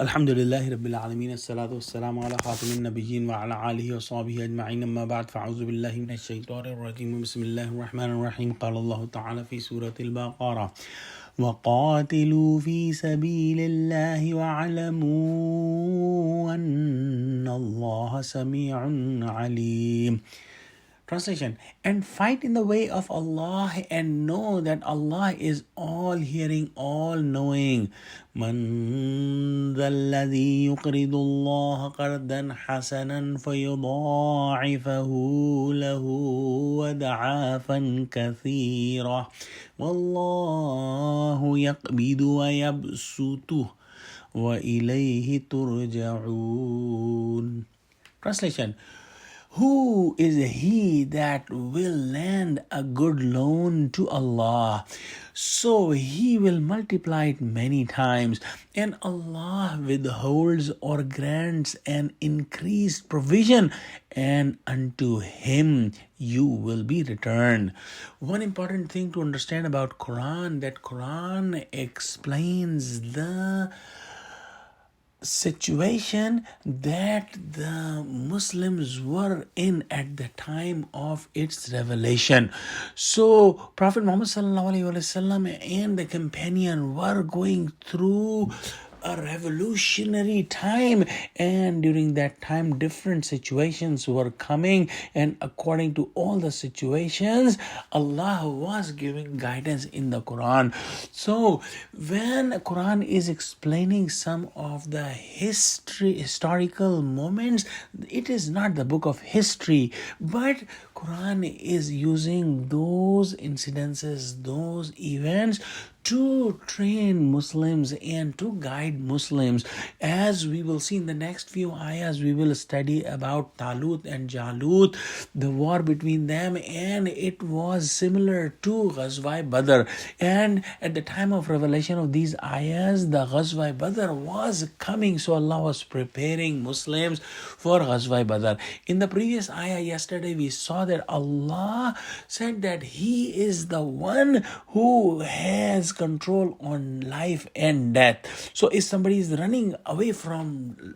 Alhamdulillahi Rabbil Alameen. As-salatu was-salamu ala khatimin nabiyyin wa ala alihi wa sahbihi ajma'in. Amma ba'd, fa'auzu billahi minash shaitanir rajim. Bismillahir rahmanir rahim. Qala Allahu ta'ala fi Surah Al-Baqara. وَقَاتِلُوا فِي سَبِيلِ اللَّهِ وَاعْلَمُوا أَنَّ اللَّهَ سَمِيعٌ عَلِيمٌ. Translation: and fight in the way of Allah and know that Allah is all hearing, all knowing. Man dhalladhi yuqridu Allah qardan hasanan fayudha'ifahu lahu ad'afan kathira wallahu yaqbidu wa yabsutu wa ilayhi turja'un. Translation: who is he that will lend a good loan to Allah, so He will multiply it many times, and Allah withholds or grants an increased provision, and unto Him you will be returned. One important thing to understand about Quran, that Quran explains the situation that the Muslims were in at the time of its revelation. So Prophet Muhammad ﷺ and the companion were going through a revolutionary time, and during that time different situations were coming, and according to all the situations Allah was giving guidance in the Quran. So when Quran is explaining some of the historical moments, it is not the book of history, but Quran is using those incidences, those events to train Muslims and to guide Muslims. As we will see in the next few ayahs, we will study about Talut and Jalut, the war between them, and it was similar to Ghazwa Badr. And at the time of revelation of these ayahs, the Ghazwa Badr was coming, so Allah was preparing Muslims for Ghazwa Badr. In the previous ayah yesterday, we saw that Allah said that He is the one who has control on life and death. So if somebody is running away from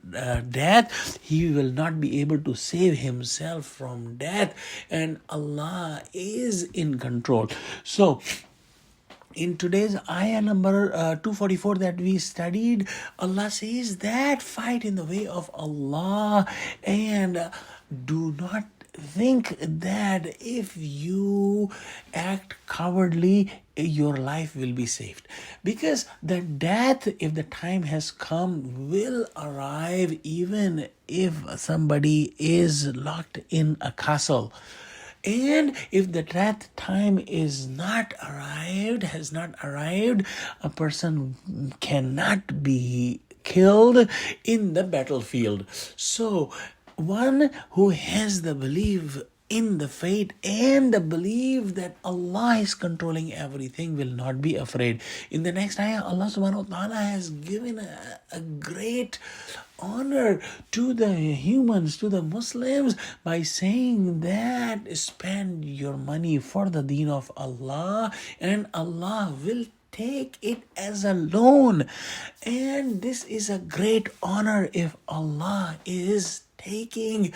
death, he will not be able to save himself from death, and Allah is in control. So in today's ayah number 244 that we studied, Allah says that fight in the way of Allah, and do not think that if you act cowardly, your life will be saved, because the death, if the time has come, will arrive even if somebody is locked in a castle. And if the death time is has not arrived, a person cannot be killed in the battlefield. So one who has the belief in the fate and the belief that Allah is controlling everything will not be afraid. In the next ayah, Allah subhanahu wa ta'ala has given a great honor to the humans, to the Muslims, by saying that spend your money for the deen of Allah, and Allah will take it as a loan. And this is a great honor if Allah is taking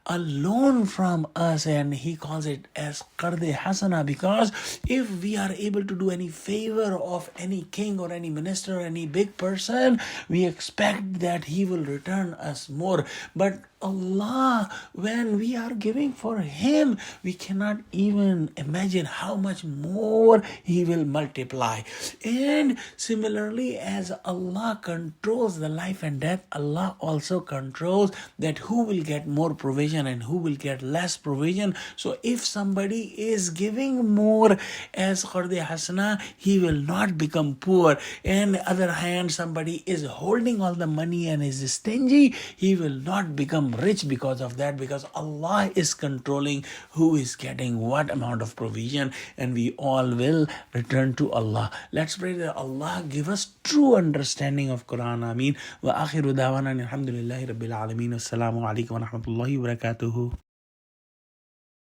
a loan from us, and He calls it as qarde hasana, because if we are able to do any favor of any king or any minister or any big person, we expect that he will return us more. But Allah, when we are giving for Him, we cannot even imagine how much more He will multiply. And similarly, as Allah controls the life and death, Allah also controls that who will get more provision and who will get less provision. So if somebody is giving more as qarde hasana, he will not become poor. And on the other hand, somebody is holding all the money and is stingy, he will not become rich because of that, because Allah is controlling who is getting what amount of provision, and we all will return to Allah. Let's pray that Allah give us true understanding of Quran. Ameen. Wa akhiru dawana alhamdulillahi rabbil alameen. Assalamu alaikum wa rahmatullahi wa barakatuhu.